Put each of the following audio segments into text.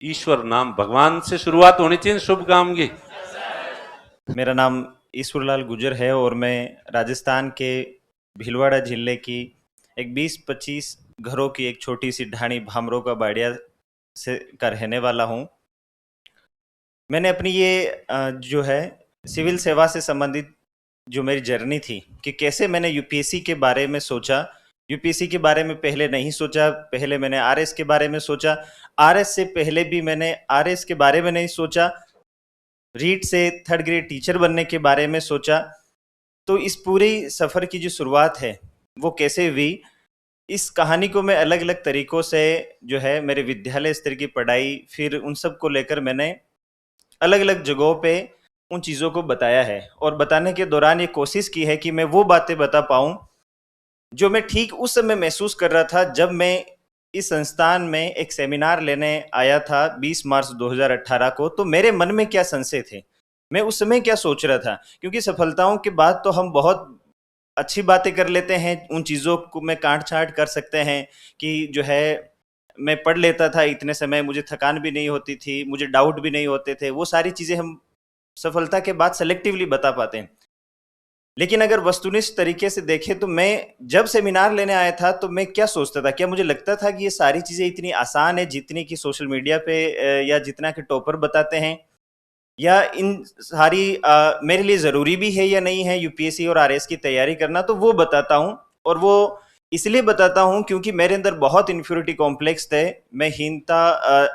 ईश्वर नाम भगवान से शुरुआत होनी चाहिए शुभ काम की। मेरा नाम ईश्वरलाल गुजर है और मैं राजस्थान के भीलवाड़ा जिले की एक 20-25 घरों की एक छोटी सी ढाणी भामरों का बाड़िया से का रहने वाला हूँ। मैंने अपनी ये जो है सिविल सेवा से संबंधित जो मेरी जर्नी थी कि कैसे मैंने यूपीएससी के बारे में सोचा। यूपीएससी के बारे में पहले नहीं सोचा, पहले मैंने आरएस के बारे में सोचा। आरएस से पहले भी मैंने आरएस के बारे में नहीं सोचा। रीट से थर्ड ग्रेड टीचर बनने के बारे में सोचा। तो इस पूरी सफ़र की जो शुरुआत है वो कैसे हुई, इस कहानी को मैं अलग अलग तरीक़ों से जो है मेरे विद्यालय स्तर की पढ़ाई फिर उन सब को लेकर मैंने अलग अलग जगहों पे उन चीज़ों को बताया है और बताने के दौरान ये कोशिश की है कि मैं वो बातें बता पाऊँ जो मैं ठीक उस समय महसूस कर रहा था जब मैं इस संस्थान में एक सेमिनार लेने आया था 20 मार्च 2018 को। तो मेरे मन में क्या संशय थे, मैं उस समय क्या सोच रहा था, क्योंकि सफलताओं के बाद तो हम बहुत अच्छी बातें कर लेते हैं, उन चीज़ों को मैं काट-छाँट कर सकते हैं कि जो है मैं पढ़ लेता था इतने समय, मुझे थकान भी नहीं होती थी, मुझे डाउट भी नहीं होते थे। वो सारी चीज़ें हम सफलता के बाद सेलेक्टिवली बता पाते हैं। लेकिन अगर वस्तुनिष्ठ तरीके से देखें तो मैं जब सेमिनार लेने आया था तो मैं क्या सोचता था, क्या मुझे लगता था कि ये सारी चीज़ें इतनी आसान है जितनी कि सोशल मीडिया पे या जितना कि टॉपर बताते हैं, या इन सारी मेरे लिए ज़रूरी भी है या नहीं है यूपीएससी और आरएस की तैयारी करना, तो वो बताता हूँ। और वो इसलिए बताता हूँ क्योंकि मेरे अंदर बहुत इन्फ्योरिटी कॉम्प्लेक्स थे। मैं हीनता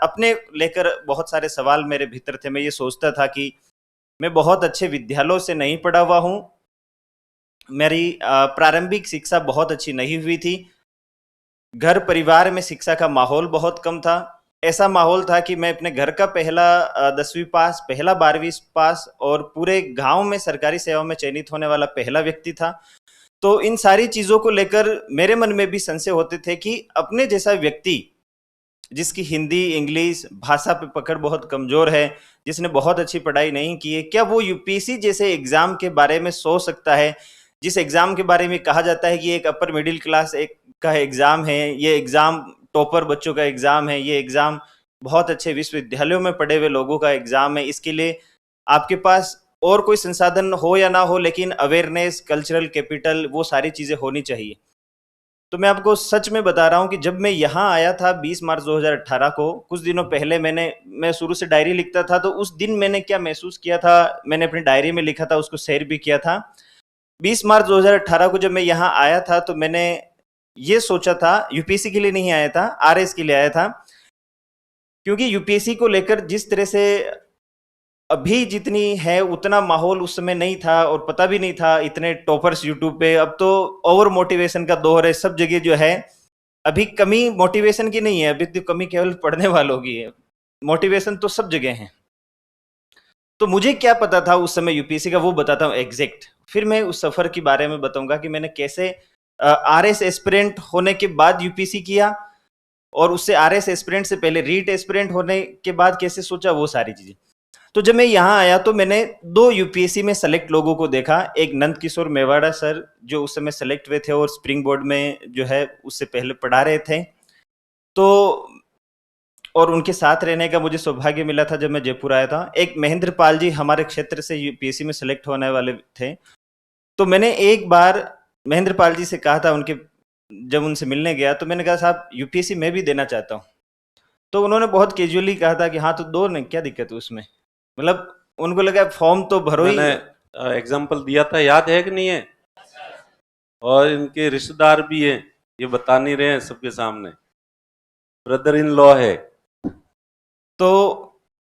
अपने लेकर बहुत सारे सवाल मेरे भीतर थे। मैं ये सोचता था कि मैं बहुत अच्छे विद्यालयों से नहीं पढ़ा हुआ हूँ, मेरी प्रारंभिक शिक्षा बहुत अच्छी नहीं हुई थी, घर परिवार में शिक्षा का माहौल बहुत कम था। ऐसा माहौल था कि मैं अपने घर का पहला 10वीं पास, पहला 12वीं पास और पूरे गांव में सरकारी सेवा में चयनित होने वाला पहला व्यक्ति था। तो इन सारी चीज़ों को लेकर मेरे मन में भी संशय होते थे कि अपने जैसा व्यक्ति जिसकी हिंदी, इंग्लिश भाषा पे पकड़ बहुत कमज़ोर है, जिसने बहुत अच्छी पढ़ाई नहीं की है, क्या वो यूपीएससी जैसे एग्ज़ाम के बारे में सोच सकता है? जिस एग्ज़ाम के बारे में कहा जाता है कि ये एक अपर मिडिल क्लास एक का एग्ज़ाम है, ये एग्ज़ाम टॉपर बच्चों का एग्ज़ाम है, ये एग्ज़ाम बहुत अच्छे विश्वविद्यालयों में पढ़े हुए लोगों का एग्ज़ाम है। इसके लिए आपके पास और कोई संसाधन हो या ना हो, लेकिन अवेयरनेस, कल्चरल कैपिटल वो सारी चीज़ें होनी चाहिए। तो मैं आपको सच में बता रहा हूँ कि जब मैं यहाँ आया था 20 मार्च 2018 को, कुछ दिनों पहले मैं शुरू से डायरी लिखता था, तो उस दिन मैंने क्या महसूस किया था, मैंने अपनी डायरी में लिखा था, उसको शेयर भी किया था। 20 मार्च 2018 को जब मैं यहाँ आया था, तो मैंने ये सोचा था, यूपीएससी के लिए नहीं आया था, आरएस के लिए आया था। क्योंकि यूपीएससी को लेकर जिस तरह से अभी जितनी है उतना माहौल उस समय नहीं था और पता भी नहीं था इतने टॉपर्स यूट्यूब पे। अब तो ओवर मोटिवेशन का दौर है, सब जगह जो है अभी कमी मोटिवेशन की नहीं है, अभी तो कमी केवल पढ़ने वालों की है, मोटिवेशन तो सब जगह है। तो मुझे क्या पता था उस समय यूपीएससी का, वो बताता हूँ एग्जैक्ट। फिर मैं उस सफर के बारे में बताऊंगा कि मैंने कैसे आरएस एस्पिरेंट होने के बाद यूपीएससी किया और उससे आरएस एस्पिरेंट से पहले रीट एस्पिरेंट होने के बाद कैसे सोचा, वो सारी चीजें। तो जब मैं यहाँ आया तो मैंने दो यूपीएससी में सेलेक्ट लोगों को देखा। एक नंद किशोर मेवाड़ा सर जो उस समय सेलेक्ट हुए थे और स्प्रिंग बोर्ड में जो है उससे पहले पढ़ा रहे थे। तो और उनके साथ रहने का मुझे सौभाग्य मिला था जब मैं जयपुर आया था। एक महेंद्र पाल जी हमारे क्षेत्र से यूपीएससी में सेलेक्ट होने वाले थे। तो मैंने एक बार महेंद्र पाल जी से कहा था, उनके जब उनसे मिलने गया तो मैंने कहा साहब यूपीएससी मैं भी देना चाहता हूँ। तो उन्होंने बहुत कैजुअली कहा था कि हाँ तो दो ना, क्या दिक्कत है उसमें। मतलब उनको लगा फॉर्म तो भरो ही। मैंने एग्जाम्पल दिया था, याद है कि नहीं है? और इनके रिश्तेदार भी हैं, ये बता नहीं रहे हैं सबके सामने, ब्रदर इन लॉ है तो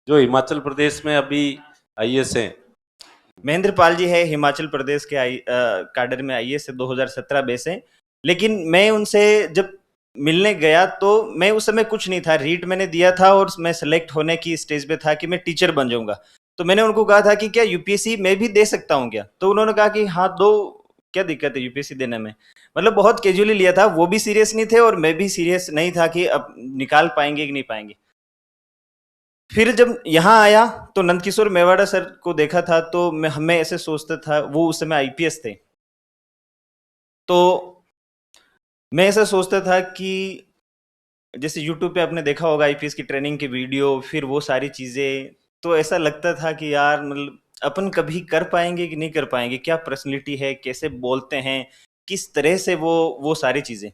जो हिमाचल प्रदेश में अभी आईएएस हैं। महेंद्र पाल जी है हिमाचल प्रदेश के कैडर में आईएएस से 2017 बेस है। लेकिन मैं उनसे जब मिलने गया तो मैं उस समय कुछ नहीं था, रीट मैंने दिया था और मैं सेलेक्ट होने की स्टेज पे था कि मैं टीचर बन जाऊंगा। तो मैंने उनको कहा था कि क्या यूपीएससी मैं भी दे सकता हूँ क्या, तो उन्होंने कहा कि हाँ दो, क्या दिक्कत है यूपीएससी देने में। मतलब बहुत कैजुअली लिया था, वो भी सीरियस नहीं थे और मैं भी सीरियस नहीं था कि अब निकाल पाएंगे कि नहीं पाएंगे। फिर जब यहाँ आया तो नंदकिशोर मेवाड़ा सर को देखा था तो मैं ऐसे सोचता था, वो उस समय आईपीएस थे। तो मैं ऐसा सोचता था कि जैसे यूट्यूब पे आपने देखा होगा आईपीएस की ट्रेनिंग के वीडियो, फिर वो सारी चीज़ें, तो ऐसा लगता था कि यार मतलब अपन कभी कर पाएंगे कि नहीं कर पाएंगे, क्या पर्सनैलिटी है, कैसे बोलते हैं, किस तरह से वो सारी चीज़ें।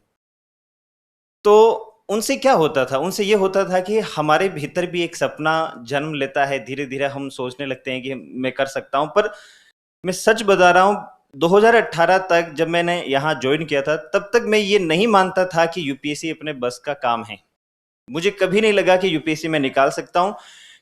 तो उनसे क्या होता था? उनसे ये होता था कि हमारे भीतर भी एक सपना जन्म लेता है, धीरे-धीरे हम सोचने लगते हैं कि मैं कर सकता हूँ। पर मैं सच बता रहा हूँ, 2018 तक जब मैंने यहाँ जॉइन किया था, तब तक मैं ये नहीं मानता था कि यूपीएससी अपने बस का काम है। मुझे कभी नहीं लगा कि यूपीएससी मैं निकाल सकता हूँ,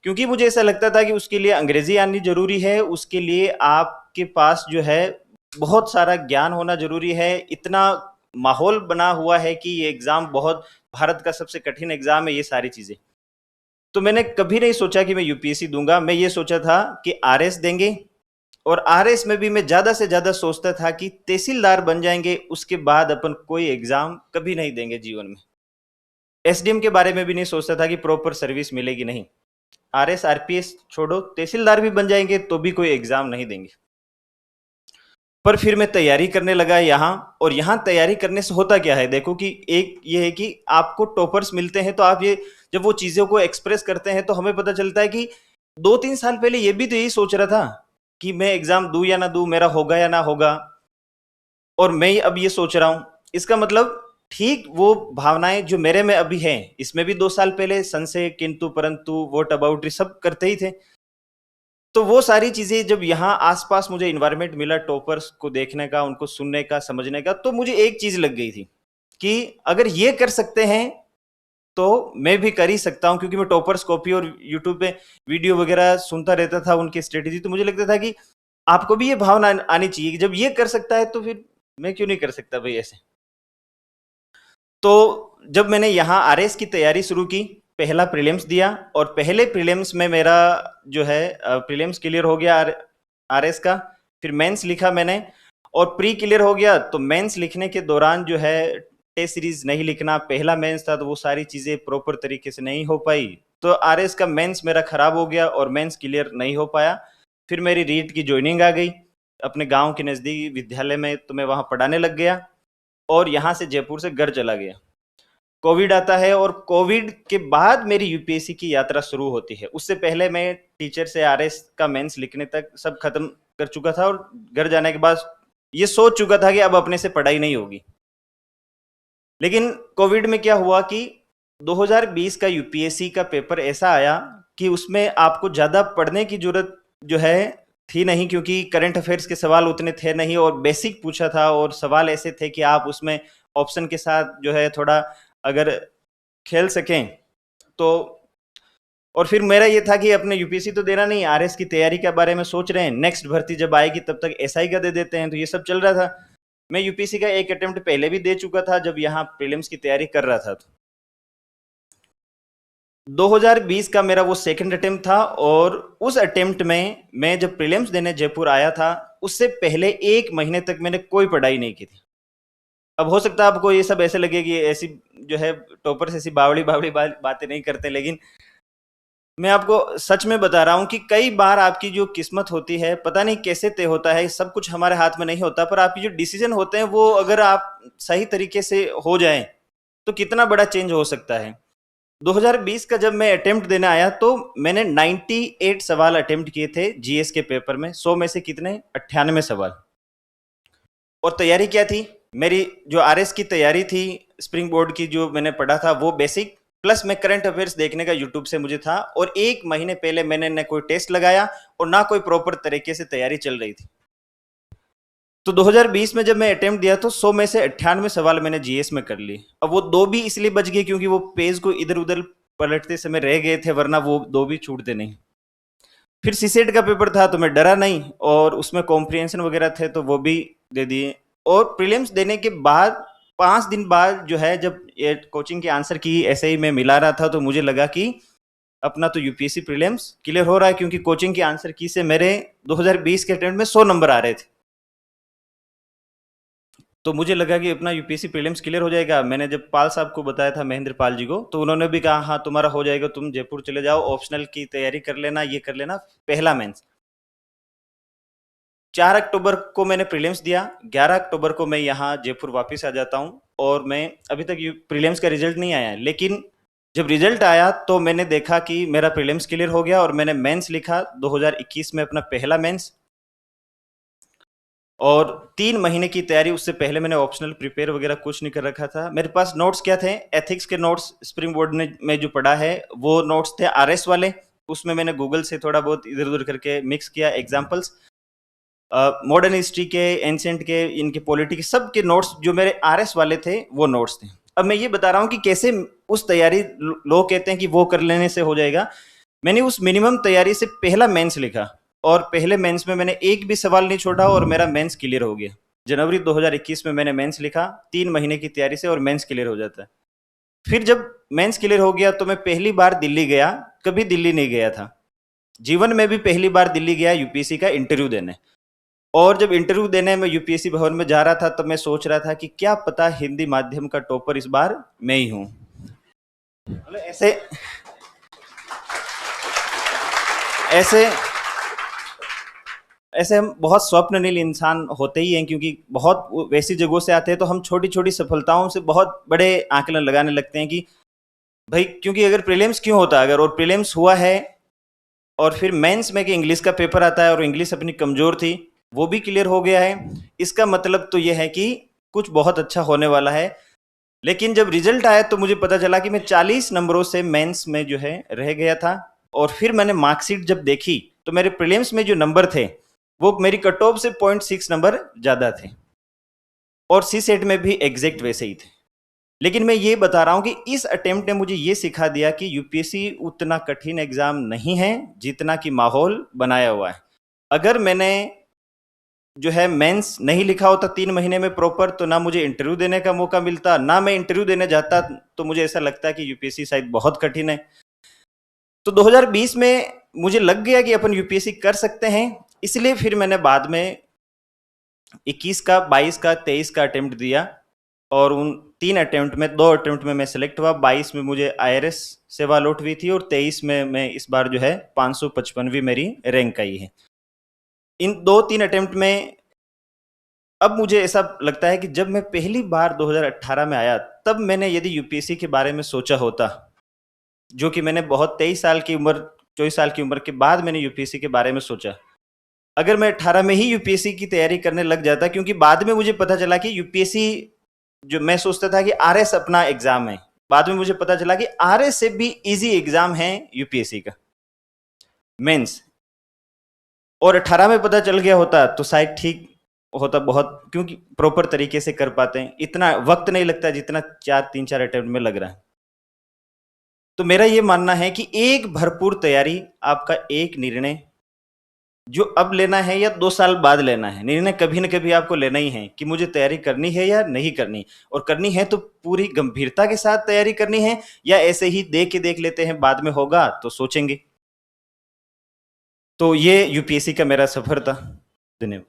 क्योंकि मुझे ऐसा लगता था कि उसके लिए अंग्रेजी आनी ज़रूरी है, उसके लिए आपके पास जो है बहुत सारा ज्ञान होना ज़रूरी है, इतना माहौल बना हुआ है कि ये एग्ज़ाम बहुत भारत का सबसे कठिन एग्ज़ाम है, ये सारी चीज़ें। तो मैंने कभी नहीं सोचा कि मैं यूपीएससी दूंगा, मैं ये सोचा था कि आरएस देंगे, और आरएस में भी मैं ज़्यादा से ज़्यादा सोचता था कि तहसीलदार बन जाएंगे, उसके बाद अपन कोई एग्ज़ाम कभी नहीं देंगे जीवन में। एसडीएम के बारे में भी नहीं सोचता था कि प्रॉपर सर्विस मिलेगी, नहीं। आरएस आरपीएस छोड़ो, तहसीलदार भी बन जाएंगे तो भी कोई एग्जाम नहीं देंगे। पर फिर मैं तैयारी करने लगा यहाँ, और यहाँ तैयारी करने से होता क्या है, देखो कि एक ये है कि आपको टॉपर्स मिलते हैं, तो आप ये जब वो चीज़ों को एक्सप्रेस करते हैं तो हमें पता चलता है कि 2-3 साल पहले ये भी तो यही सोच रहा था कि मैं एग्जाम दूं या ना दूं, मेरा होगा या ना होगा, और मैं अब ये सोच रहा हूँ। इसका मतलब ठीक वो भावनाएं जो मेरे में अभी हैं, इसमें भी 2 साल पहले संशय, किंतु परंतु, वॉट अबाउट, सब करते ही थे। तो वो सारी चीजें जब यहाँ आसपास मुझे इन्वायरमेंट मिला टॉपर्स को देखने का, उनको सुनने का, समझने का, तो मुझे एक चीज लग गई थी कि अगर ये कर सकते हैं तो मैं भी कर ही सकता हूँ, क्योंकि मैं टॉपर्स कॉपी और यूट्यूब पे वीडियो वगैरह सुनता रहता था, उनकी स्ट्रेटेजी। तो मुझे लगता था कि आपको भी ये भावना आनी चाहिए कि जब ये कर सकता है तो फिर मैं क्यों नहीं कर सकता भाई ऐसे। तो जब मैंने यहाँ आरएस की तैयारी शुरू की, पहला प्रीलिम्स दिया, और पहले प्रीलिम्स में मेरा जो है प्रीलिम्स क्लियर हो गया आरएस का। फिर मेंस लिखा मैंने, और प्री क्लियर हो गया। तो मेंस लिखने के दौरान जो है टेस्ट सीरीज नहीं लिखना, पहला मेंस था तो वो सारी चीज़ें प्रॉपर तरीके से नहीं हो पाई, तो आरएस का मेंस मेरा खराब हो गया और मेंस क्लियर नहीं हो पाया। फिर मेरी रीट की ज्वाइनिंग आ गई अपने गांव के नज़दीक विद्यालय में, तो मैं वहाँ पढ़ाने लग गया, और यहाँ से जयपुर से घर चला गया। कोविड आता है, और कोविड के बाद मेरी यूपीएससी की यात्रा शुरू होती है। उससे पहले मैं टीचर से आरएस का मेंस लिखने तक सब खत्म कर चुका था, और घर जाने के बाद ये सोच चुका था कि अब अपने से पढ़ाई नहीं होगी। लेकिन कोविड में क्या हुआ कि 2020 का यूपीएससी का पेपर ऐसा आया कि उसमें आपको ज़्यादा पढ़ने की जरूरत जो है थी नहीं, क्योंकि करंट अफेयर्स के सवाल उतने थे नहीं, और बेसिक पूछा था, और सवाल ऐसे थे कि आप उसमें ऑप्शन के साथ जो है थोड़ा अगर खेल सकें तो। और फिर मेरा ये था कि अपने यूपीएससी तो देना नहीं, आरएस की तैयारी के बारे में सोच रहे हैं, नेक्स्ट भर्ती जब आएगी तब तक एसआई का दे देते हैं, तो ये सब चल रहा था। मैं यूपीएससी का एक अटेम्प्ट पहले भी दे चुका था जब यहाँ प्रीलिम्स की तैयारी कर रहा था। 2020 का मेरा वो सेकंड अटेम्प्ट था, और उस अटेम्प्ट में मैं जब प्रीलिम्स देने जयपुर आया था, उससे पहले 1 महीने तक मैंने कोई पढ़ाई नहीं की थी। अब हो सकता है आपको ये सब ऐसे लगे कि ऐसी जो है टॉपर्स ऐसी बावड़ी बावड़ी बातें नहीं करते, लेकिन मैं आपको सच में बता रहा हूँ कि कई बार आपकी जो किस्मत होती है, पता नहीं कैसे तय होता है, सब कुछ हमारे हाथ में नहीं होता, पर आपकी जो डिसीजन होते हैं वो अगर आप सही तरीके से हो जाएं तो कितना बड़ा चेंज हो सकता है। 2020 का जब मैं अटेम्प्ट देने आया तो मैंने 98 सवाल अटेम्प्ट किए थे जीएस के पेपर में, 100 में से कितने, 98 सवाल। और तैयारी क्या थी मेरी, जो आरएस की तैयारी थी, स्प्रिंग बोर्ड की जो मैंने पढ़ा था वो बेसिक, प्लस में करंट अफेयर्स देखने का यूट्यूब से मुझे था, और 1 महीने पहले मैंने न कोई टेस्ट लगाया और ना कोई प्रॉपर तरीके से तैयारी चल रही थी। तो 2020 में जब मैं अटेम्प्ट दिया तो 100 में से 98 सवाल मैंने जीएस में कर लिए। अब वो 2 भी इसलिए बच गए क्योंकि वो पेज को इधर उधर पलटते समय रह गए थे, वरना वो 2 भी छूटते नहीं। फिर सीसेट का पेपर था तो मैं डरा नहीं, और उसमें कॉम्प्रिहेंशन वगैरह थे तो वो भी दे दिए। और प्रीलिम्स देने के बाद 5 दिन बाद जो है, जब ये कोचिंग के आंसर की ऐसे ही मैं मिला रहा था, तो मुझे लगा कि अपना तो यूपीएससी प्रीलिम्स क्लियर हो रहा है, क्योंकि कोचिंग के आंसर की से मेरे 2020 के अटेम्प्ट में 100 नंबर आ रहे थे। तो मुझे लगा कि अपना यूपीएससी प्रीलिम्स क्लियर हो जाएगा। मैंने जब पाल साहब को बताया था, महेंद्र पाल जी को, तो उन्होंने भी कहा हाँ तुम्हारा हो जाएगा, तुम जयपुर चले जाओ, ऑप्शनल की तैयारी कर लेना, ये कर लेना, पहला मेंस। 4 अक्टूबर को मैंने प्रीलिम्स दिया, 11 अक्टूबर को मैं यहाँ जयपुर वापस आ जाता हूँ, और मैं अभी तक प्रीलिम्स का रिजल्ट नहीं आया है, लेकिन जब रिजल्ट आया तो मैंने देखा कि मेरा प्रीलिम्स क्लियर हो गया और मैंने मेंस लिखा 2021 में, अपना पहला मेंस। और 3 महीने की तैयारी, उससे पहले मैंने ऑप्शनल प्रिपेयर वगैरह कुछ नहीं कर रखा था। मेरे पास नोट्स क्या थे, एथिक्स के नोट्स स्प्रिंग बोर्ड ने में जो पढ़ा है वो नोट्स थे आरएस वाले, उसमें मैंने गूगल से थोड़ा बहुत इधर उधर करके मिक्स किया एग्जाम्पल्स। मॉडर्न हिस्ट्री के, एंशिएंट के, इनके पॉलिटी के, सब के नोट्स जो मेरे आरएस वाले थे वो नोट्स थे। अब मैं ये बता रहा हूँ कि कैसे उस तैयारी, लोग कहते हैं कि वो कर लेने से हो जाएगा, मैंने उस मिनिमम तैयारी से पहला मेंस लिखा और पहले मेंस में मैंने एक भी सवाल नहीं छोड़ा और मेरा मेंस क्लियर हो गया। जनवरी 2021 में मैंने मेंस लिखा 3 महीने की तैयारी से और मेंस क्लियर हो जाता है। फिर जब मेंस क्लियर हो गया तो मैं पहली बार दिल्ली गया, कभी दिल्ली नहीं गया था, जीवन में भी पहली बार दिल्ली गया यूपीएससी का इंटरव्यू देने। और जब इंटरव्यू देने में यूपीएससी भवन में जा रहा था तब मैं सोच रहा था कि क्या पता हिंदी माध्यम का टॉपर इस बार मैं ही हूं। ऐसे ऐसे ऐसे हम बहुत स्वप्ननील इंसान होते ही हैं, क्योंकि बहुत वैसी जगहों से आते हैं तो हम छोटी छोटी सफलताओं से बहुत बड़े आकलन लगाने लगते हैं कि भाई, क्योंकि अगर प्रीलिम्स क्यों होता है, अगर और प्रीलिम्स हुआ है और फिर मेंस में कि इंग्लिश का पेपर आता है और इंग्लिश अपनी कमजोर थी वो भी क्लियर हो गया है, इसका मतलब तो यह है कि कुछ बहुत अच्छा होने वाला है। लेकिन जब रिजल्ट आया तो मुझे पता चला कि मैं 40 नंबरों से मेंस में जो है रह गया था। और फिर मैंने मार्कशीट जब देखी तो मेरे प्रीलिम्स में जो नंबर थे वो मेरी कट ऑफ से 0.6 नंबर ज्यादा थे और सी सेट में भी एग्जैक्ट वैसे ही थे। लेकिन मैं ये बता रहा हूं कि इस अटेम्प्ट ने मुझे ये सिखा दिया कि यूपीएससी उतना कठिन एग्जाम नहीं है जितना कि माहौल बनाया हुआ है। अगर मैंने जो है मेंस नहीं लिखा होता 3 महीने में प्रॉपर, तो ना मुझे इंटरव्यू देने का मौका मिलता, ना मैं इंटरव्यू देने जाता। तो मुझे ऐसा लगता है कि यूपीएससी शायद बहुत कठिन है। तो 2020 में मुझे लग गया कि अपन यूपीएससी कर सकते हैं, इसलिए फिर मैंने बाद में 21 का, 22 का, 23 का अटेम्प्ट दिया और उन 3 अटेम्प्ट में 2 अटेम्प्ट में मैं सेलेक्ट हुआ। 22 में मुझे आईआरएस सेवा अलॉट हुई थी और 23 में मैं इस बार जो है 555वीं मेरी रैंक आई है। इन 2-3 अटेम्प्ट में अब मुझे ऐसा लगता है कि जब मैं पहली बार 2018 में आया तब मैंने यदि यूपीएससी के बारे में सोचा होता, जो कि मैंने बहुत 23 साल की उम्र, 24 साल की उम्र के बाद मैंने यूपीएससी के बारे में सोचा, अगर मैं 18 में ही यूपीएससी की तैयारी करने लग जाता, क्योंकि बाद में मुझे पता चला कि यूपीएससी, जो मैं सोचता था कि आरएस अपना एग्जाम है, बाद में मुझे पता चला कि आरएस से भी इजी एग्जाम है यूपीएससी का मेंस। और 18 में पता चल गया होता तो शायद ठीक होता बहुत, क्योंकि प्रॉपर तरीके से कर पाते हैं, इतना वक्त नहीं लगता जितना 3-4 अटेम्प्ट में लग रहा है। तो मेरा ये मानना है कि एक भरपूर तैयारी, आपका एक निर्णय जो अब लेना है या 2 साल बाद लेना है, निर्णय कभी ना कभी आपको लेना ही है कि मुझे तैयारी करनी है या नहीं करनी। और करनी है तो पूरी गंभीरता के साथ तैयारी करनी है, या ऐसे ही देख लेते हैं, बाद में होगा तो सोचेंगे। तो ये यूपीएससी का मेरा सफर था। धन्यवाद।